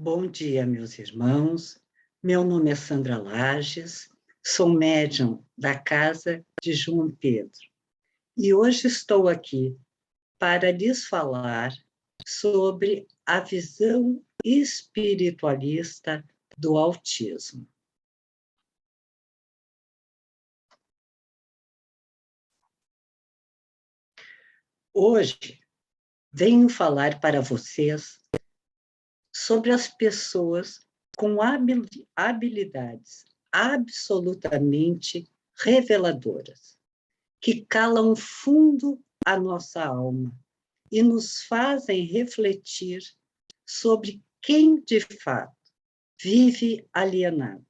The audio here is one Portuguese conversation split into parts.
Bom dia, meus irmãos. Meu nome é Sandra Lages, sou médium da Casa de João Pedro. E hoje estou aqui para lhes falar sobre a visão espiritualista do autismo. Hoje venho falar para vocês sobre as pessoas com habilidades absolutamente reveladoras, que calam fundo a nossa alma e nos fazem refletir sobre quem, de fato, vive alienado.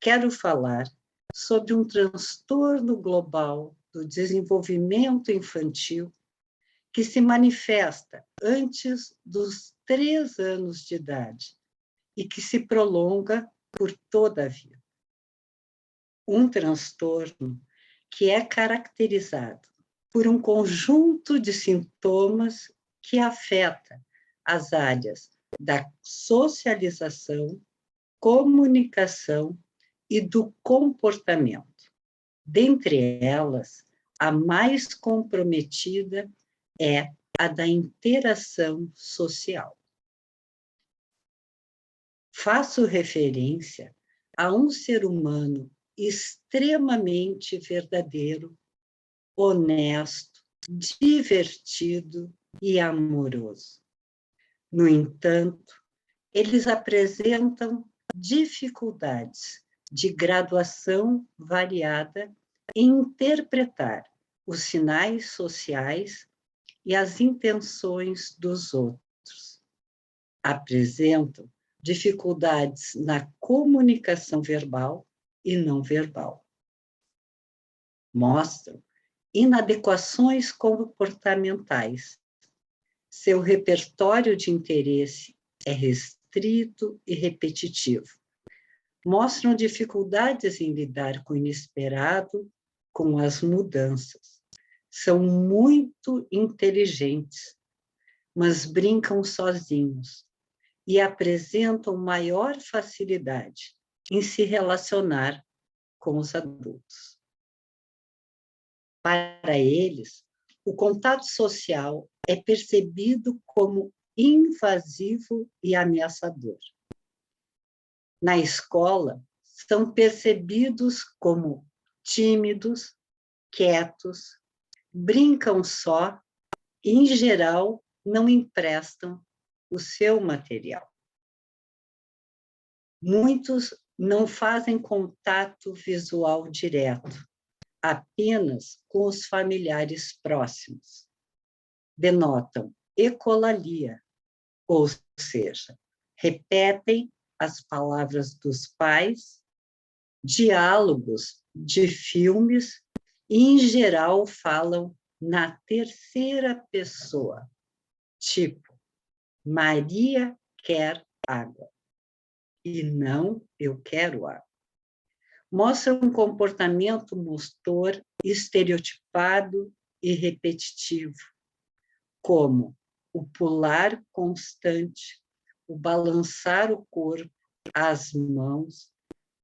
Quero falar sobre um transtorno global do desenvolvimento infantil que se manifesta antes dos 3 anos de idade e que se prolonga por toda a vida. Um transtorno que é caracterizado por um conjunto de sintomas que afeta as áreas da socialização, comunicação e do comportamento. Dentre elas, a mais comprometida é a da interação social. Faço referência a um ser humano extremamente verdadeiro, honesto, divertido e amoroso. No entanto, eles apresentam dificuldades de graduação variada em interpretar os sinais sociais e as intenções dos outros. Apresentam dificuldades na comunicação verbal e não verbal. Mostram inadequações comportamentais. Seu repertório de interesse é restrito e repetitivo. Mostram dificuldades em lidar com o inesperado, com as mudanças. São muito inteligentes, mas brincam sozinhos e apresentam maior facilidade em se relacionar com os adultos. Para eles, o contato social é percebido como invasivo e ameaçador. Na escola, são percebidos como tímidos, quietos, brincam só e, em geral, não emprestam o seu material. Muitos não fazem contato visual direto, apenas com os familiares próximos. Denotam ecolalia, ou seja, repetem as palavras dos pais, diálogos de filmes e, em geral, falam na terceira pessoa, tipo, Maria quer água, e não eu quero água. Mostra um comportamento motor estereotipado e repetitivo, como o pular constante, o balançar o corpo, as mãos,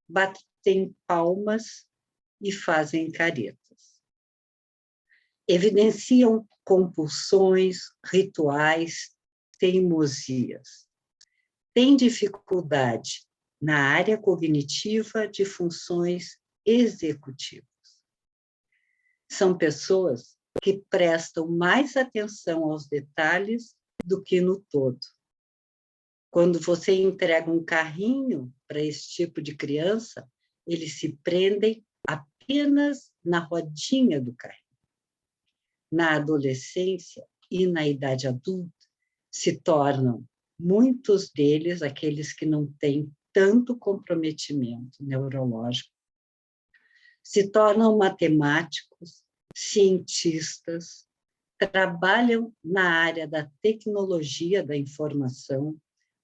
batem palmas e fazem caretas. Evidenciam compulsões, rituais, teimosias. Têm dificuldade na área cognitiva de funções executivas. São pessoas que prestam mais atenção aos detalhes do que no todo. Quando você entrega um carrinho para esse tipo de criança, eles se prendem apenas na rodinha do carrinho. Na adolescência e na idade adulta, se tornam, muitos deles, aqueles que não têm tanto comprometimento neurológico, se tornam matemáticos, cientistas, trabalham na área da tecnologia da informação,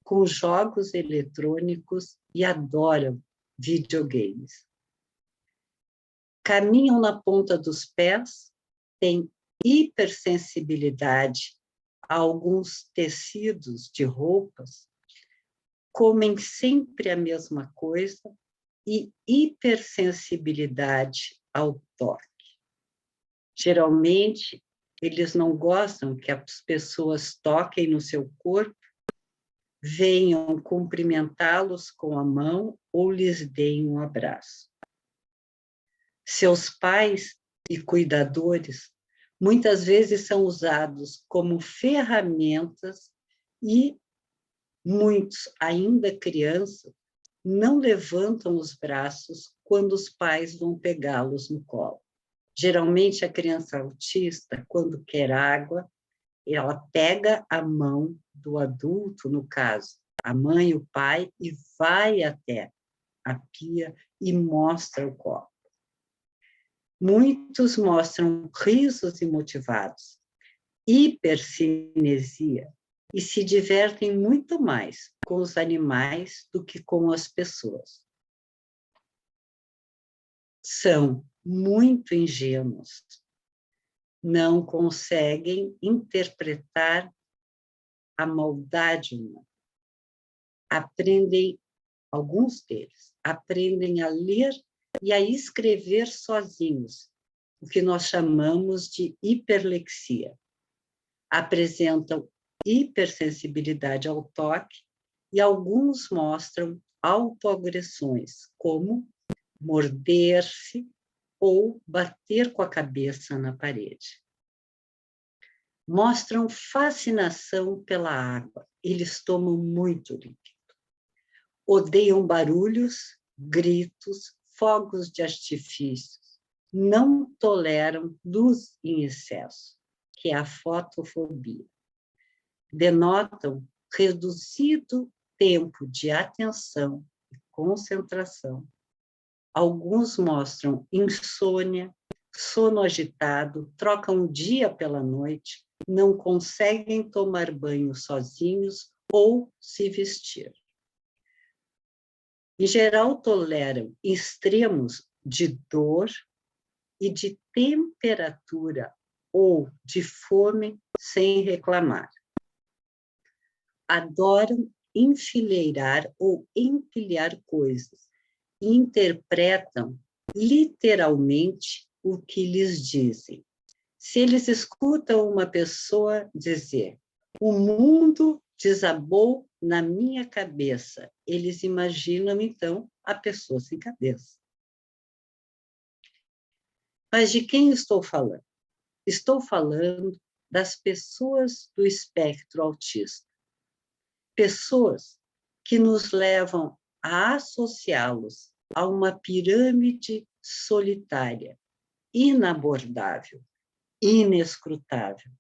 com jogos eletrônicos e adoram videogames. Caminham na ponta dos pés, têm hipersensibilidade a alguns tecidos de roupas comem sempre a mesma coisa e hipersensibilidade ao toque. Geralmente, eles não gostam que as pessoas toquem no seu corpo, venham cumprimentá-los com a mão ou lhes deem um abraço. Seus pais e cuidadores muitas vezes são usados como ferramentas e muitos, ainda crianças, não levantam os braços quando os pais vão pegá-los no colo. Geralmente, a criança autista, quando quer água, ela pega a mão do adulto, no caso, a mãe e o pai, e vai até a pia e mostra o copo. Muitos mostram risos imotivados, hipercinesia, e se divertem muito mais com os animais do que com as pessoas. São muito ingênuos, não conseguem interpretar a maldade humana. Alguns deles, aprendem a ler e a escrever sozinhos, o que nós chamamos de hiperlexia. Apresentam hipersensibilidade ao toque e alguns mostram autoagressões, como morder-se ou bater com a cabeça na parede. Mostram fascinação pela água, eles tomam muito líquido. Odeiam barulhos, gritos, fogos de artifício, não toleram luz em excesso, que é a fotofobia. Denotam reduzido tempo de atenção e concentração. Alguns mostram insônia, sono agitado, trocam o dia pela noite, não conseguem tomar banho sozinhos ou se vestir. Em geral, toleram extremos de dor e de temperatura ou de fome sem reclamar. Adoram enfileirar ou empilhar coisas e interpretam literalmente o que lhes dizem. Se eles escutam uma pessoa dizer: "O mundo desabou na minha cabeça", eles imaginam, então, a pessoa sem cabeça. Mas de quem estou falando? Estou falando das pessoas do espectro autista. Pessoas que nos levam a associá-los a uma pirâmide solitária, inabordável, inescrutável,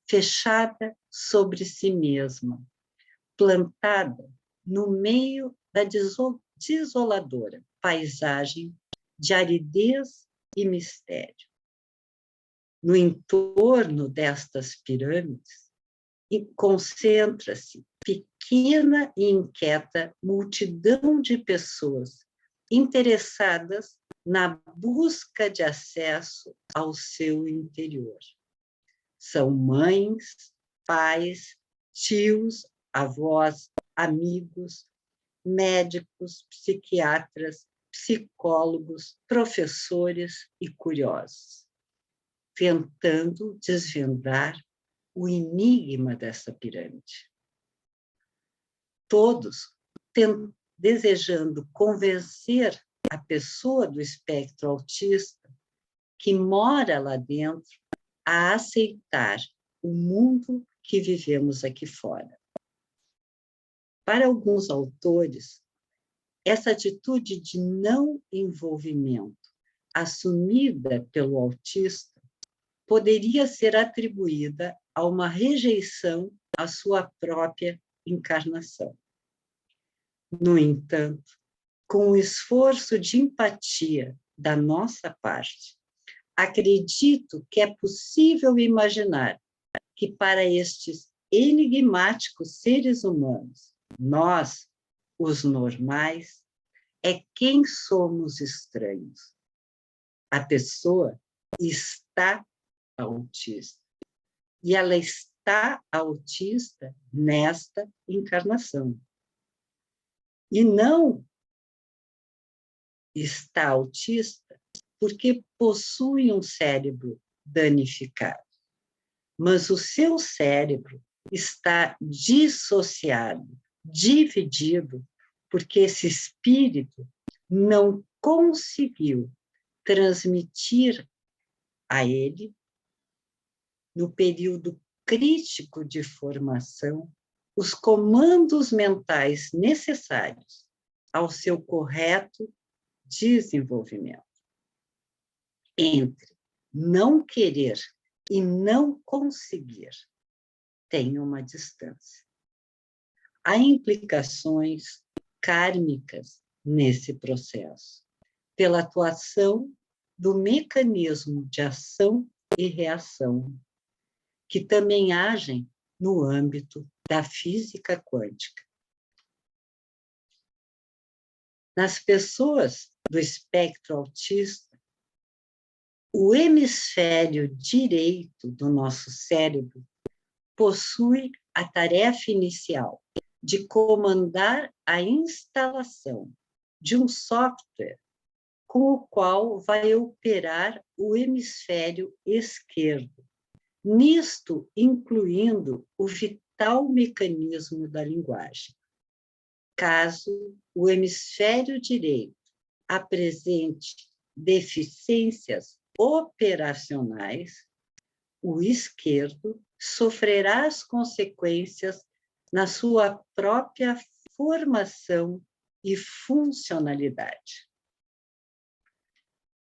fechada sobre si mesma, plantada no meio da desoladora paisagem de aridez e mistério. No entorno destas pirâmides, concentra-se pequena e inquieta multidão de pessoas interessadas na busca de acesso ao seu interior. São mães, pais, tios, avós, amigos, médicos, psiquiatras, psicólogos, professores e curiosos, tentando desvendar o enigma dessa pirâmide. Todos desejando convencer a pessoa do espectro autista que mora lá dentro a aceitar o mundo que vivemos aqui fora. Para alguns autores, essa atitude de não envolvimento assumida pelo autista poderia ser atribuída a uma rejeição à sua própria encarnação. No entanto, com o esforço de empatia da nossa parte, acredito que é possível imaginar que para estes enigmáticos seres humanos, nós, os normais, é quem somos estranhos. A pessoa está autista. E ela está autista nesta encarnação. E não está autista porque possui um cérebro danificado, mas o seu cérebro está dissociado, dividido, porque esse espírito não conseguiu transmitir a ele, no período crítico de formação, os comandos mentais necessários ao seu correto desenvolvimento. Entre não querer e não conseguir, tem uma distância. Há implicações kármicas nesse processo, pela atuação do mecanismo de ação e reação, que também agem no âmbito da física quântica. Nas pessoas do espectro autista, o hemisfério direito do nosso cérebro possui a tarefa inicial de comandar a instalação de um software com o qual vai operar o hemisfério esquerdo, nisto incluindo o vital mecanismo da linguagem. Caso o hemisfério direito apresente deficiências operacionais, o esquerdo sofrerá as consequências na sua própria formação e funcionalidade.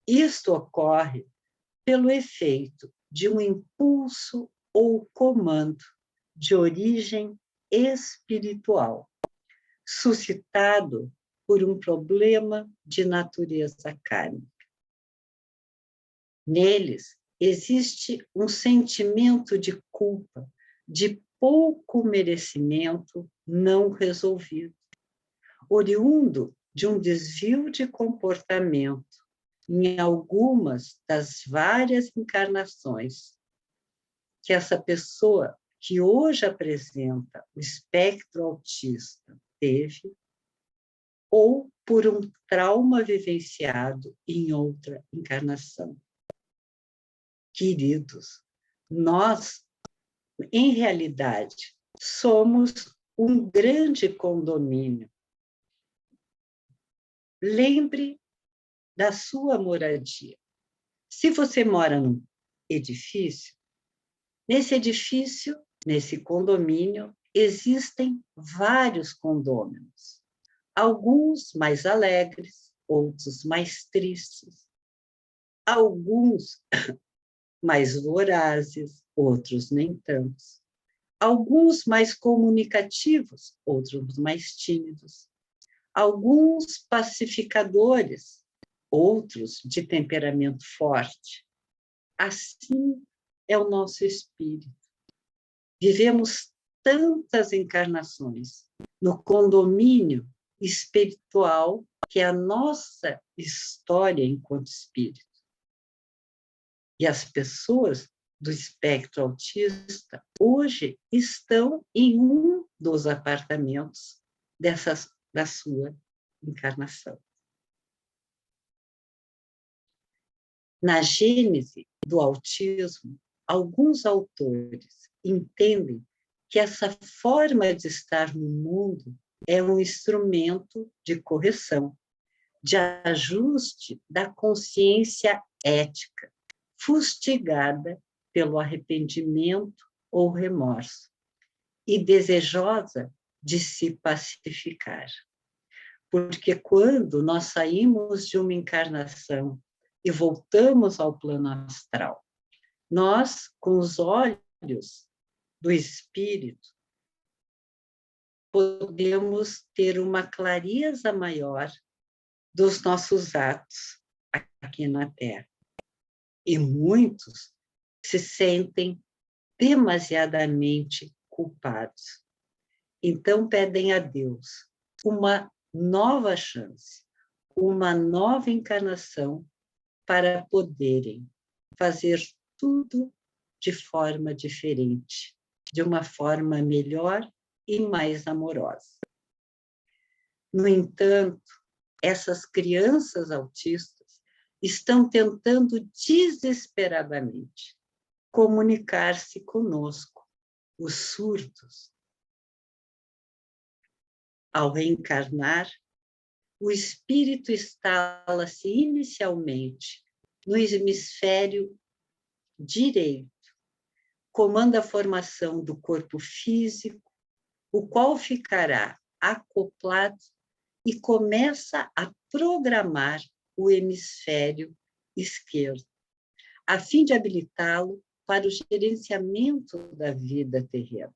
Isto ocorre pelo efeito de um impulso ou comando de origem espiritual, suscitado por um problema de natureza kármica. Neles existe um sentimento de culpa, de pouco merecimento não resolvido, oriundo de um desvio de comportamento em algumas das várias encarnações que essa pessoa que hoje apresenta o espectro autista teve, ou por um trauma vivenciado em outra encarnação. Queridos, nós, em realidade, somos um grande condomínio. Lembre da sua moradia. Se você mora num edifício, nesse condomínio, existem vários condôminos. Alguns mais alegres, outros mais tristes, alguns mais vorazes, outros nem tantos. Alguns mais comunicativos, outros mais tímidos. Alguns pacificadores, outros de temperamento forte. Assim é o nosso espírito. Vivemos tantas encarnações no condomínio espiritual que é a nossa história enquanto espírito. E as pessoas do espectro autista hoje estão em um dos apartamentos da sua encarnação. Na gênese do autismo, alguns autores entendem que essa forma de estar no mundo é um instrumento de correção, de ajuste da consciência ética, fustigada pelo arrependimento ou remorso, e desejosa de se pacificar. Porque quando nós saímos de uma encarnação e voltamos ao plano astral, nós, com os olhos do espírito, podemos ter uma clareza maior dos nossos atos aqui na Terra. E muitos se sentem demasiadamente culpados. Então pedem a Deus uma nova chance, uma nova encarnação para poderem fazer tudo de forma diferente, de uma forma melhor e mais amorosa. No entanto, essas crianças autistas estão tentando desesperadamente comunicar-se conosco, os surdos. Ao reencarnar, o espírito instala-se inicialmente no hemisfério direito, comanda a formação do corpo físico, o qual ficará acoplado e começa a programar o hemisfério esquerdo, a fim de habilitá-lo para o gerenciamento da vida terrena.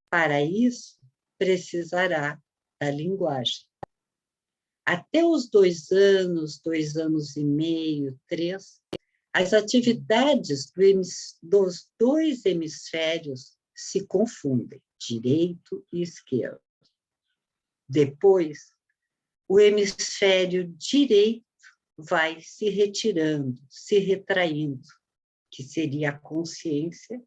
Para isso, precisará da linguagem. Até os 2 anos, 2 anos e meio, 3, as atividades dos 2 hemisférios se confundem, direito e esquerdo. Depois, o hemisfério direito vai se retirando, se retraindo, que seria a consciência,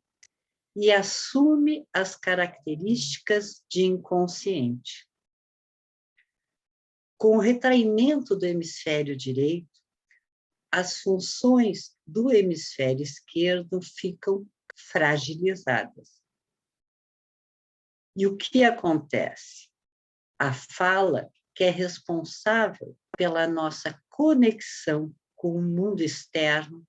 e assume as características de inconsciente. Com o retraimento do hemisfério direito, as funções do hemisfério esquerdo ficam fragilizadas. E o que acontece? A fala, que é responsável pela nossa conexão com o mundo externo,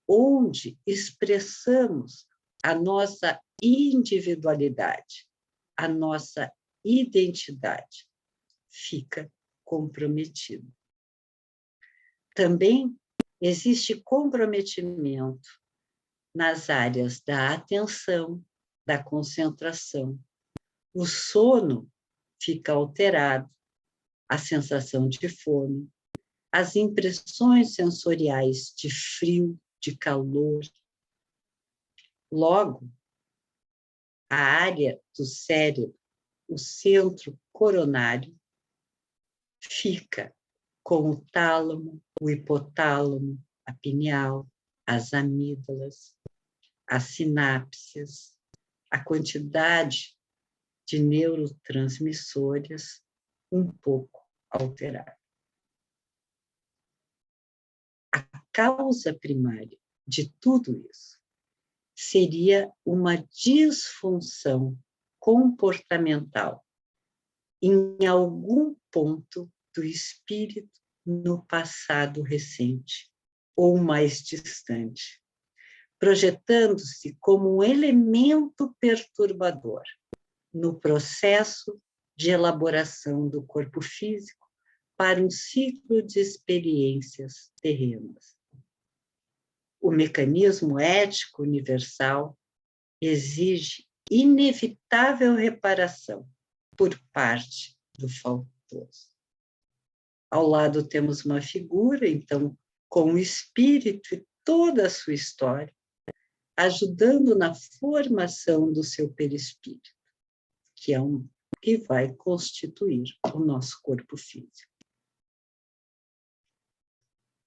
onde expressamos a nossa individualidade, a nossa identidade, fica comprometida. Também existe comprometimento nas áreas da atenção, da concentração. O sono fica alterado, a sensação de fome, as impressões sensoriais de frio, de calor. Logo, a área do cérebro, o centro coronário, fica com o tálamo, o hipotálamo, a pineal, as amígdalas, as sinapses, a quantidade de neurotransmissores um pouco alterada. A causa primária de tudo isso seria uma disfunção comportamental em algum ponto do espírito no passado recente ou mais distante, projetando-se como um elemento perturbador no processo de elaboração do corpo físico para um ciclo de experiências terrenas. O mecanismo ético universal exige inevitável reparação por parte do faltoso. Ao lado temos uma figura, então, com o espírito e toda a sua história, ajudando na formação do seu perispírito, que vai constituir o nosso corpo físico.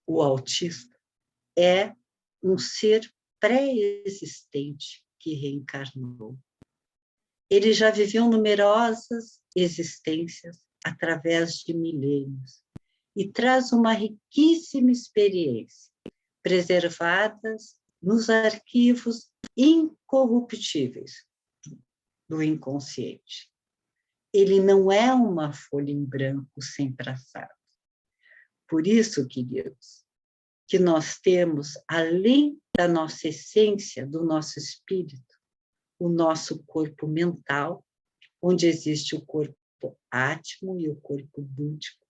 O autista é um ser pré-existente que reencarnou. Ele já viveu numerosas existências através de milênios e traz uma riquíssima experiência, preservadas nos arquivos incorruptíveis do inconsciente. Ele não é uma folha em branco sem traçado. Por isso, queridos, que nós temos, além da nossa essência, do nosso espírito, o nosso corpo mental, onde existe o corpo átmico e o corpo búdico,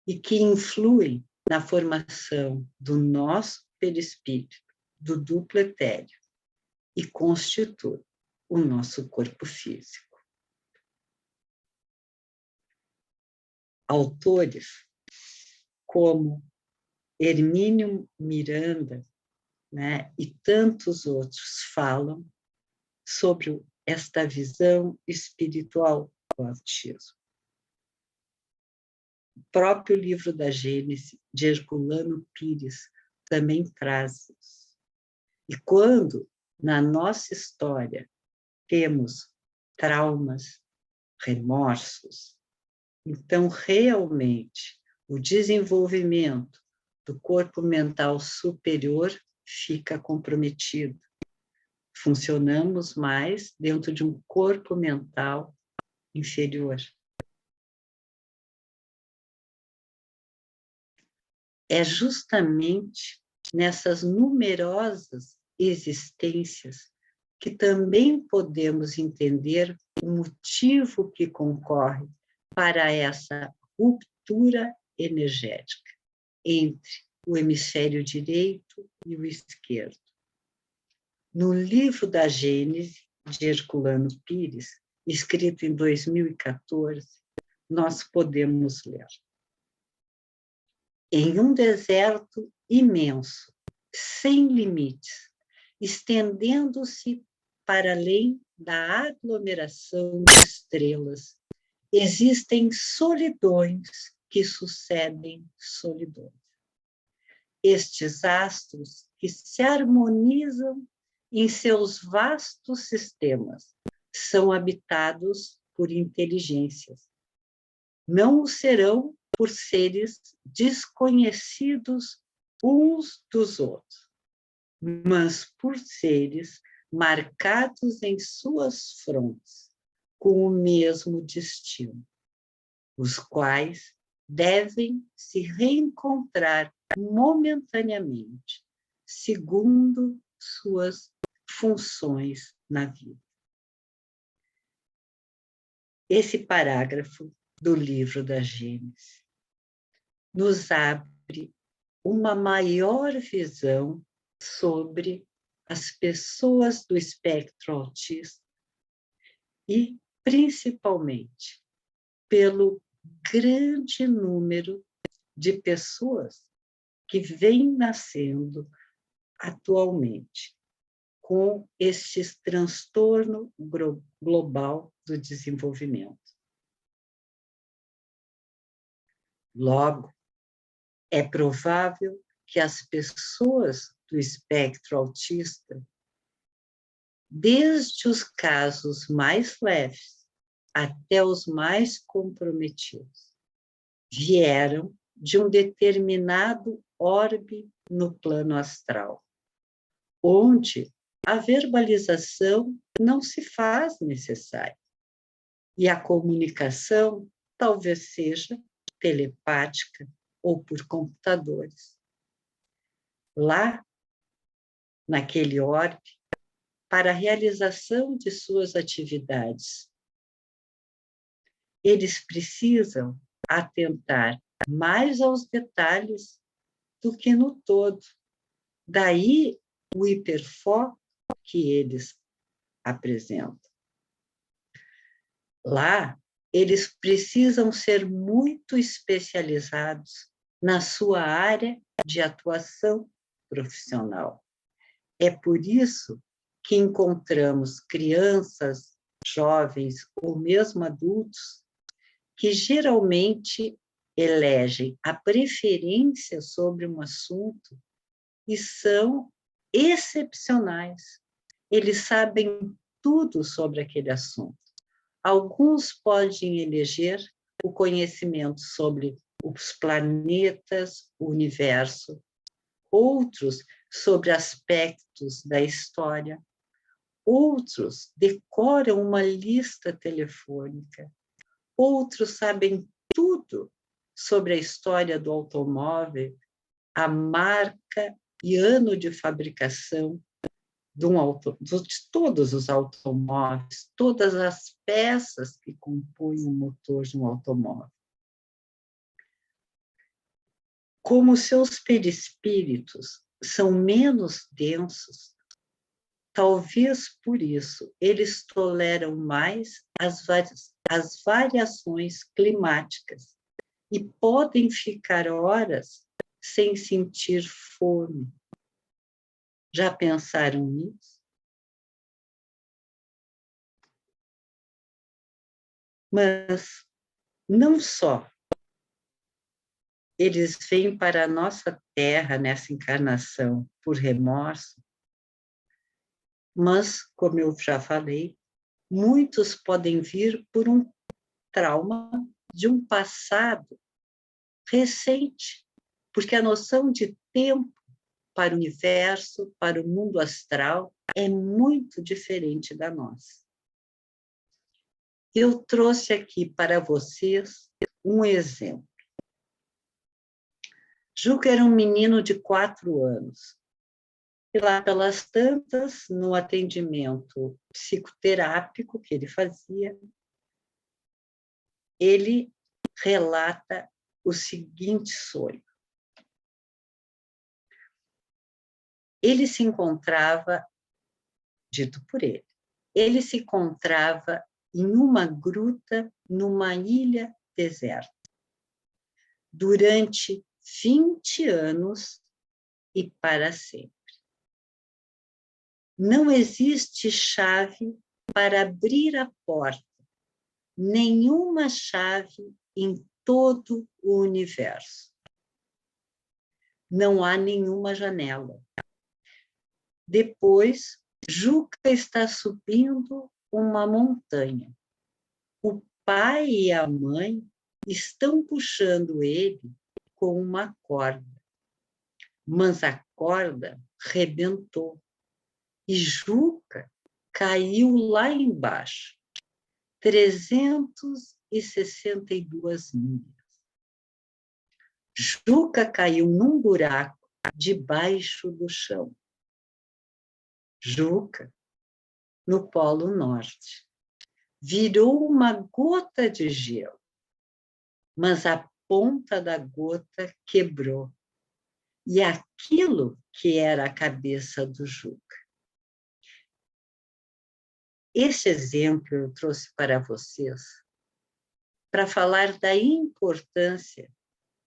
e que influem na formação do nosso perispírito, do duplo etéreo, e constitui o nosso corpo físico. Autores como Hermínio Miranda, né, e tantos outros falam sobre esta visão espiritual do autismo. O próprio livro da Gênese, de Herculano Pires, também traz isso. E quando, na nossa história, temos traumas, remorsos, Então, realmente, o desenvolvimento do corpo mental superior fica comprometido. Funcionamos mais dentro de um corpo mental inferior. É justamente nessas numerosas existências que também podemos entender o motivo que concorre para essa ruptura energética entre o hemisfério direito e o esquerdo. No livro da Gênese, de Herculano Pires, escrito em 2014, nós podemos ler: em um deserto imenso, sem limites, estendendo-se para além da aglomeração de estrelas, existem solidões que sucedem solidões. Estes astros que se harmonizam em seus vastos sistemas são habitados por inteligências. Não o serão por seres desconhecidos uns dos outros, mas por seres marcados em suas frontes com o mesmo destino, os quais devem se reencontrar momentaneamente, segundo suas funções na vida. Esse parágrafo do livro da Gênese nos abre uma maior visão sobre as pessoas do espectro autista e, principalmente, pelo grande número de pessoas que vêm nascendo atualmente com este transtorno global do desenvolvimento. Logo, é provável que as pessoas do espectro autista, desde os casos mais leves até os mais comprometidos, vieram de um determinado orbe no plano astral, onde a verbalização não se faz necessária e a comunicação talvez seja telepática ou por computadores. Lá, naquele orbe, para a realização de suas atividades, eles precisam atentar mais aos detalhes do que no todo. Daí o hiperfoco que eles apresentam. Lá, eles precisam ser muito especializados na sua área de atuação profissional. É por isso que encontramos crianças, jovens ou mesmo adultos que geralmente elegem a preferência sobre um assunto e são excepcionais. Eles sabem tudo sobre aquele assunto. Alguns podem eleger o conhecimento sobre os planetas, o universo, outros sobre aspectos da história, outros decoram uma lista telefônica, outros sabem tudo sobre a história do automóvel, a marca e ano de fabricação de todos os automóveis, todas as peças que compõem o motor de um automóvel. Como seus perispíritos são menos densos, talvez por isso eles toleram mais as variações climáticas e podem ficar horas sem sentir fome. Já pensaram nisso? Mas não só eles vêm para a nossa Terra nessa encarnação por remorso, mas, como eu já falei, muitos podem vir por um trauma de um passado recente, porque a noção de tempo para o universo, para o mundo astral, é muito diferente da nossa. Eu trouxe aqui para vocês um exemplo. Juca era um menino de 4 anos. E lá pelas tantas, no atendimento psicoterápico que ele fazia, ele relata o seguinte sonho. Ele se encontrava, dito por ele se encontrava em uma gruta, numa ilha deserta, durante 20 anos e para sempre. Não existe chave para abrir a porta, nenhuma chave em todo o universo. Não há nenhuma janela. Depois, Juca está subindo uma montanha. O pai e a mãe estão puxando ele com uma corda, mas a corda rebentou e Juca caiu lá embaixo, 362 milhas. Juca caiu num buraco debaixo do chão. Juca, no Polo Norte, virou uma gota de gelo, mas a ponta da gota quebrou. E aquilo que era a cabeça do Juca. Esse exemplo eu trouxe para vocês para falar da importância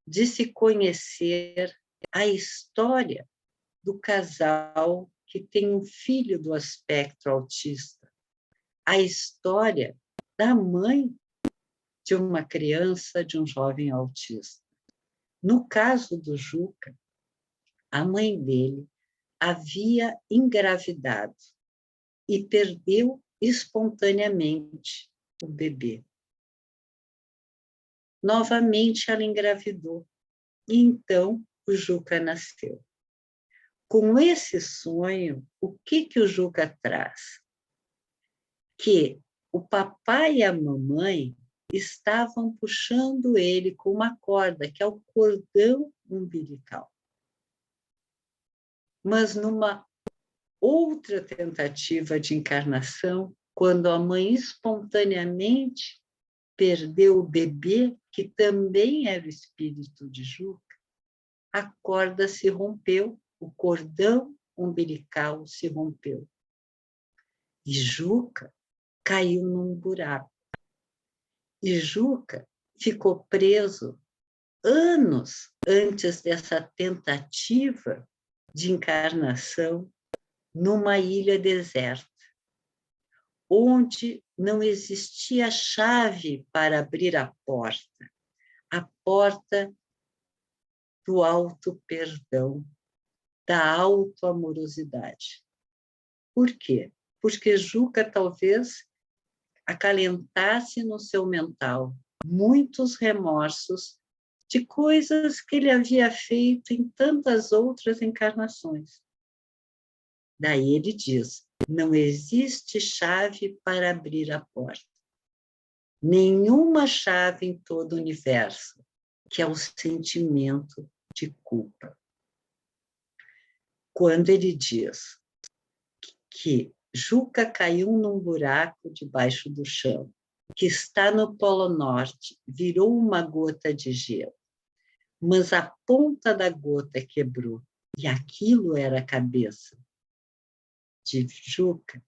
de se conhecer a história do casal que tem um filho do espectro autista, a história da mãe de uma criança, de um jovem autista. No caso do Juca, a mãe dele havia engravidado e perdeu espontaneamente o bebê. Novamente ela engravidou e então o Juca nasceu. Com esse sonho, o que o Juca traz? Que o papai e a mamãe estavam puxando ele com uma corda, que é o cordão umbilical. Mas numa outra tentativa de encarnação, quando a mãe espontaneamente perdeu o bebê, que também era o espírito de Juca, a corda se rompeu, o cordão umbilical se rompeu. E Juca caiu num buraco. E Juca ficou preso anos antes dessa tentativa de encarnação numa ilha deserta, onde não existia chave para abrir a porta do auto-perdão, da auto-amorosidade. Por quê? Porque Juca talvez acalentasse no seu mental muitos remorsos de coisas que ele havia feito em tantas outras encarnações. Daí ele diz, não existe chave para abrir a porta. Nenhuma chave em todo o universo, que é o sentimento de culpa. Quando ele diz que Juca caiu num buraco debaixo do chão, que está no Polo Norte, virou uma gota de gelo, mas a ponta da gota quebrou, e aquilo era a cabeça de Juca,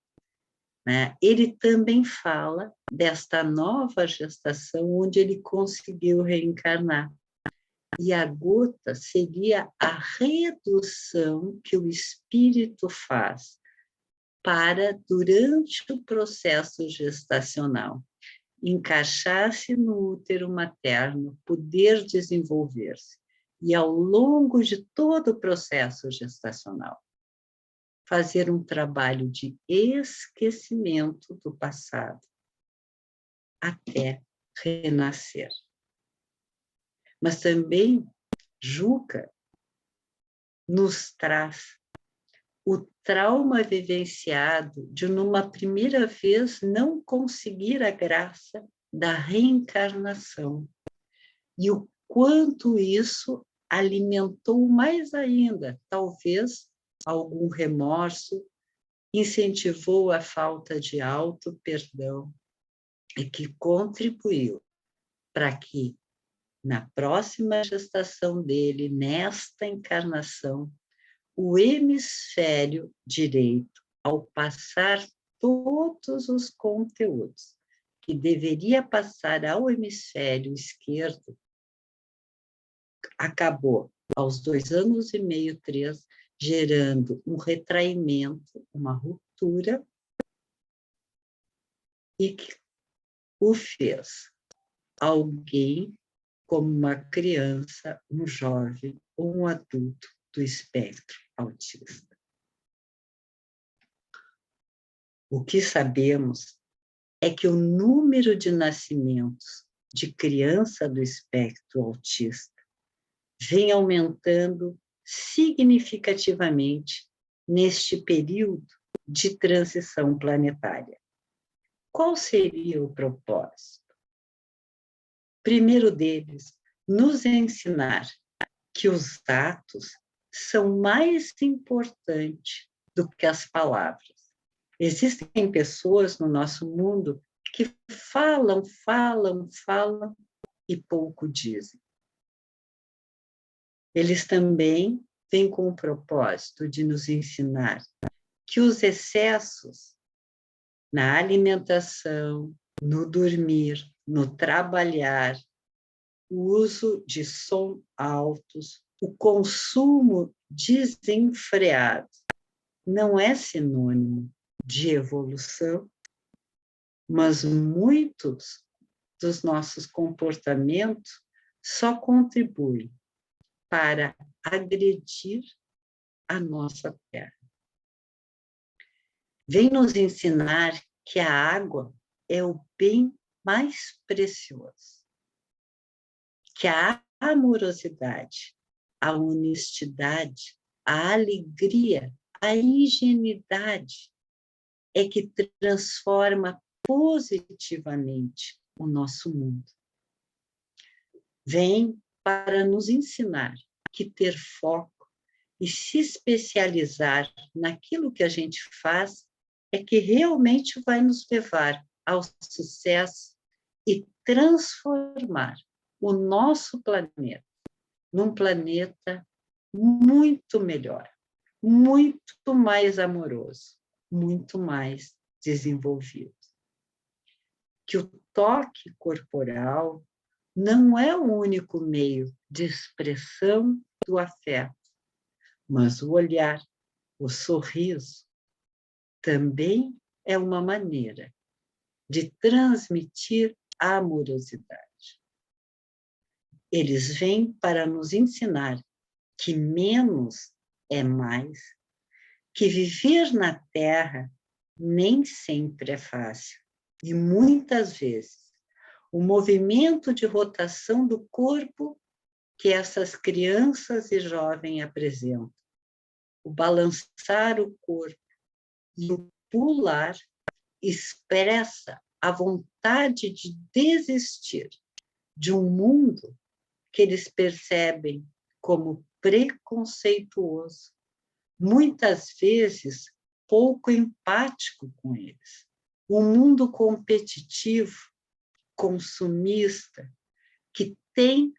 né? Ele também fala desta nova gestação onde ele conseguiu reencarnar. E a gota seria a redução que o espírito faz para, durante o processo gestacional, encaixar-se no útero materno, poder desenvolver-se. E, ao longo de todo o processo gestacional, fazer um trabalho de esquecimento do passado até renascer. Mas também Juca nos traz o trauma vivenciado de, numa primeira vez, não conseguir a graça da reencarnação. E o quanto isso alimentou mais ainda, talvez, algum remorso, incentivou a falta de auto-perdão e que contribuiu para que, na próxima gestação dele, nesta encarnação, o hemisfério direito, ao passar todos os conteúdos que deveria passar ao hemisfério esquerdo, acabou, aos 2 anos e meio, 3, gerando um retraimento, uma ruptura, e que o fez alguém como uma criança, um jovem ou um adulto do espectro autista. O que sabemos é que o número de nascimentos de criança do espectro autista vem aumentando significativamente neste período de transição planetária. Qual seria o propósito? Primeiro deles, nos ensinar que os atos são mais importantes do que as palavras. Existem pessoas no nosso mundo que falam e pouco dizem. Eles também vêm com o propósito de nos ensinar que os excessos na alimentação, no dormir, no trabalhar, o uso de som altos, o consumo desenfreado, não é sinônimo de evolução, mas muitos dos nossos comportamentos só contribuem para agredir a nossa terra. Vem nos ensinar que a água é o bem mais precioso, que a amorosidade, a honestidade, a alegria, a ingenuidade é que transforma positivamente o nosso mundo. Vem para nos ensinar que ter foco e se especializar naquilo que a gente faz é que realmente vai nos levar ao sucesso e transformar o nosso planeta num planeta muito melhor, muito mais amoroso, muito mais desenvolvido. Que o toque corporal não é o único meio de expressão do afeto, mas o olhar, o sorriso, também é uma maneira de transmitir a amorosidade. Eles vêm para nos ensinar que menos é mais, que viver na Terra nem sempre é fácil. E muitas vezes, o movimento de rotação do corpo que essas crianças e jovens apresentam, o balançar o corpo e o pular, expressa a vontade de desistir de um mundo que eles percebem como preconceituoso, muitas vezes pouco empático com eles. Um mundo competitivo, consumista, que tem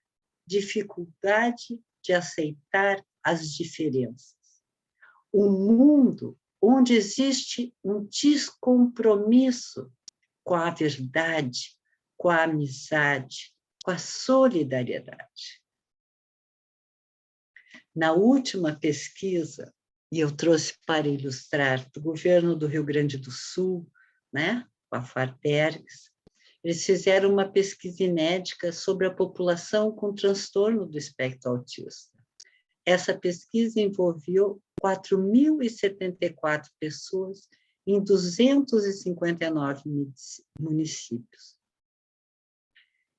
dificuldade de aceitar as diferenças. Um mundo onde existe um descompromisso com a verdade, com a amizade, com a solidariedade. Na última pesquisa, e eu trouxe para ilustrar, do governo do Rio Grande do Sul, né, com a Farbergs, eles fizeram uma pesquisa inédita sobre a população com transtorno do espectro autista. Essa pesquisa envolveu 4.074 pessoas em 259 municípios.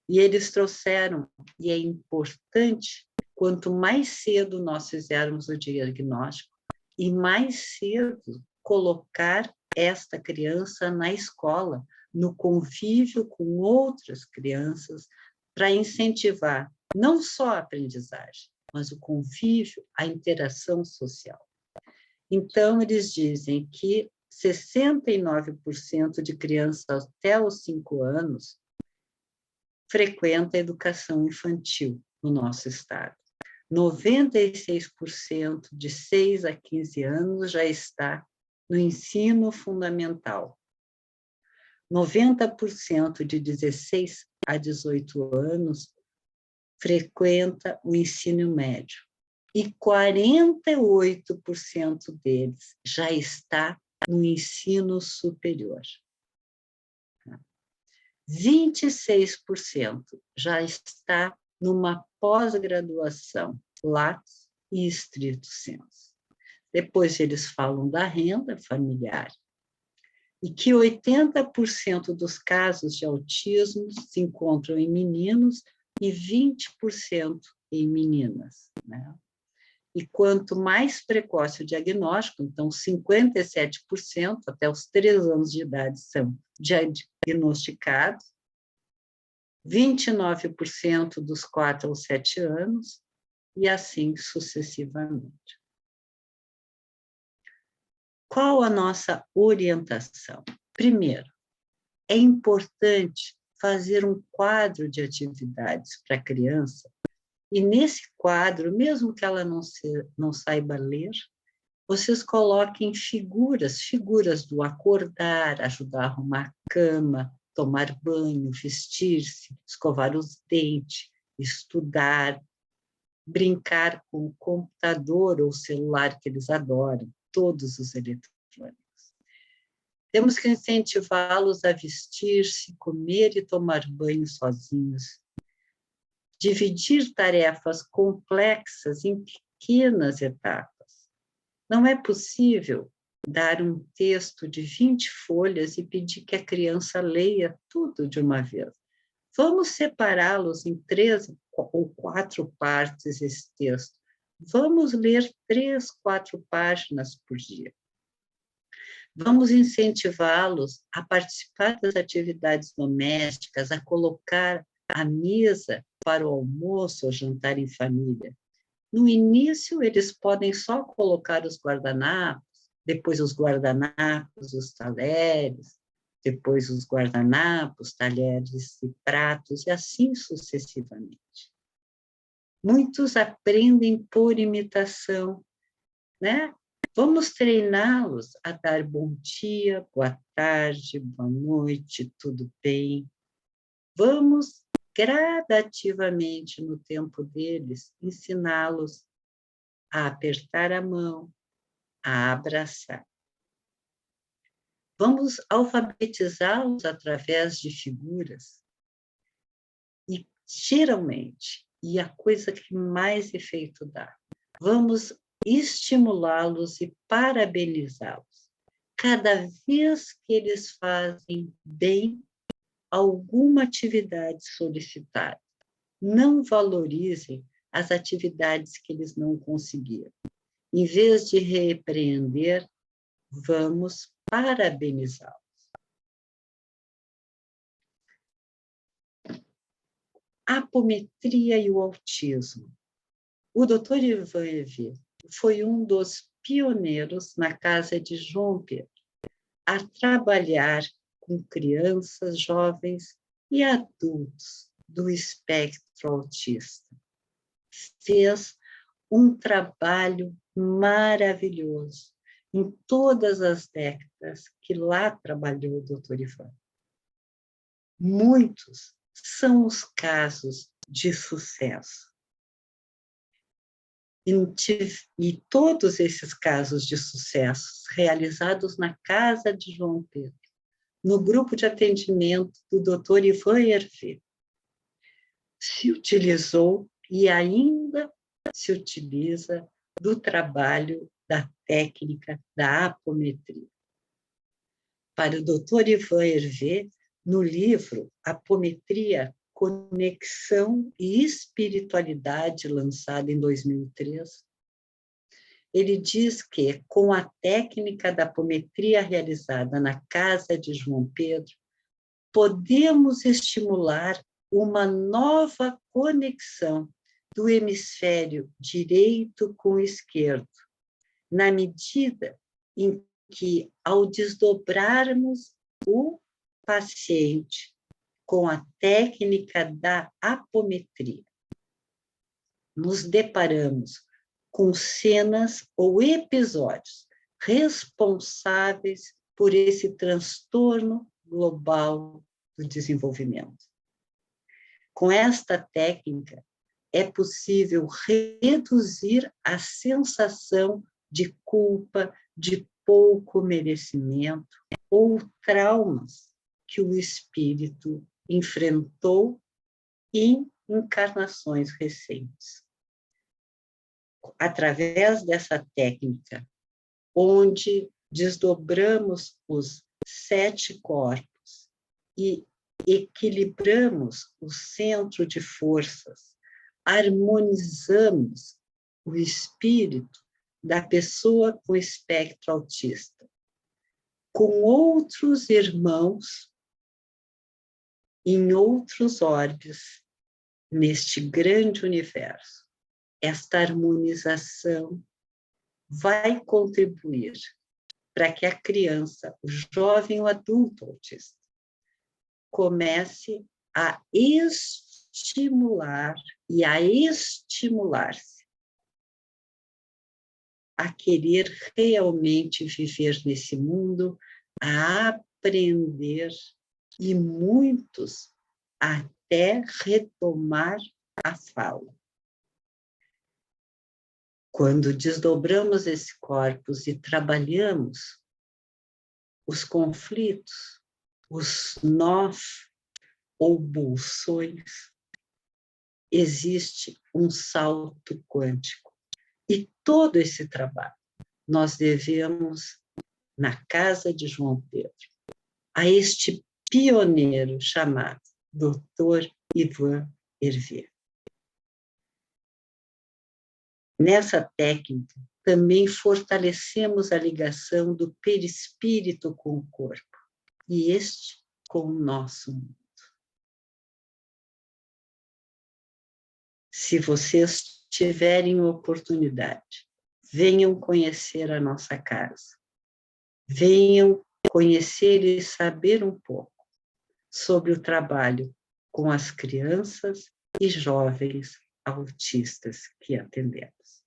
E eles trouxeram, e é importante, quanto mais cedo nós fizermos o diagnóstico, e mais cedo colocar esta criança na escola, no convívio com outras crianças, para incentivar não só a aprendizagem, mas o convívio, a interação social. Então, eles dizem que 69% de crianças até os 5 anos frequenta a educação infantil no nosso estado. 96% de 6 a 15 anos já está no ensino fundamental. 90% de 16 a 18 anos frequenta o ensino médio. E 48% deles já está no ensino superior. 26% já está numa pós-graduação, lato e estrito sensu. Depois eles falam da renda familiar, e que 80% dos casos de autismo se encontram em meninos e 20% em meninas, né? E quanto mais precoce o diagnóstico, então 57% até os 3 anos de idade são diagnosticados, 29% dos 4 aos 7 anos, e assim sucessivamente. Qual a nossa orientação? Primeiro, é importante fazer um quadro de atividades para a criança, e nesse quadro, mesmo que ela não saiba ler, vocês coloquem figuras do acordar, ajudar a arrumar a cama, tomar banho, vestir-se, escovar os dentes, estudar, brincar com o computador ou celular que eles adoram, todos os eletrônicos. Temos que incentivá-los a vestir-se, comer e tomar banho sozinhos. Dividir tarefas complexas em pequenas etapas. Não é possível dar um texto de 20 folhas e pedir que a criança leia tudo de uma vez. Vamos separá-los em 3 ou 4 partes esse texto. Vamos ler 3, 4 páginas por dia. Vamos incentivá-los a participar das atividades domésticas, a colocar a mesa para o almoço ou jantar em família. No início, eles podem só colocar os guardanapos, depois os guardanapos, os talheres, depois os guardanapos, talheres e pratos, e assim sucessivamente. Muitos aprendem por imitação, né? Vamos treiná-los a dar bom dia, boa tarde, boa noite, tudo bem. Vamos gradativamente, no tempo deles, ensiná-los a apertar a mão, a abraçar. Vamos alfabetizá-los através de figuras. E, geralmente, e a coisa que mais efeito dá, vamos estimulá-los e parabenizá-los. Cada vez que eles fazem bem alguma atividade solicitada, não valorizem as atividades que eles não conseguiram. Em vez de repreender, vamos parabenizá-los. A apometria e o autismo. O Dr. Ivan Evê foi um dos pioneiros na casa de João Pedro a trabalhar com crianças, jovens e adultos do espectro autista. Fez um trabalho maravilhoso em todas as décadas que lá trabalhou o Dr. Ivan. Muitos são os casos de sucesso. E todos esses casos de sucesso realizados na casa de João Pedro, no grupo de atendimento do Dr. Ivan Hervé, se utilizou e ainda se utiliza do trabalho da técnica da apometria. Para o Dr. Ivan Hervé, no livro Apometria Conexão e Espiritualidade, lançado em 2003, ele diz que, com a técnica da apometria realizada na casa de João Pedro, podemos estimular uma nova conexão do hemisfério direito com o esquerdo, na medida em que, ao desdobrarmos o paciente com a técnica da apometria, nos deparamos com cenas ou episódios responsáveis por esse transtorno global do desenvolvimento. Com esta técnica, é possível reduzir a sensação de culpa, de pouco merecimento ou traumas que o espírito enfrentou em encarnações recentes. Através dessa técnica, onde desdobramos os 7 corpos e equilibramos o centro de forças, harmonizamos o espírito da pessoa com espectro autista com outros irmãos em outros orbes neste grande universo. Esta harmonização vai contribuir para que a criança, o jovem, o adulto autista, comece a estimular e a estimular-se a querer realmente viver nesse mundo, a aprender e muitos até retomar a fala. Quando desdobramos esse corpus e trabalhamos os conflitos, os nós ou bolsões, existe um salto quântico. E todo esse trabalho nós devemos, na casa de João Pedro, a este pioneiro chamado Dr. Ivan Hervé. Nessa técnica, também fortalecemos a ligação do perispírito com o corpo, e este com o nosso mundo. Se vocês tiverem oportunidade, venham conhecer a nossa casa. Venham conhecer e saber um pouco sobre o trabalho com as crianças e jovens autistas que atendemos.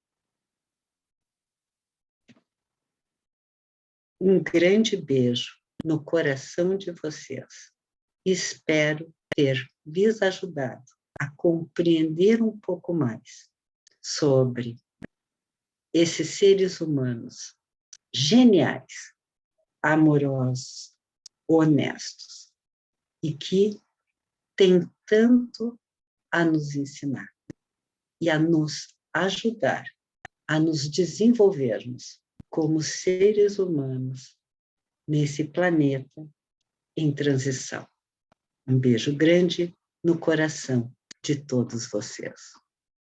Um grande beijo no coração de vocês. Espero ter lhes ajudado a compreender um pouco mais sobre esses seres humanos geniais, amorosos, honestos e que têm tanto a nos ensinar e a nos ajudar a nos desenvolvermos como seres humanos nesse planeta em transição. Um beijo grande no coração de todos vocês.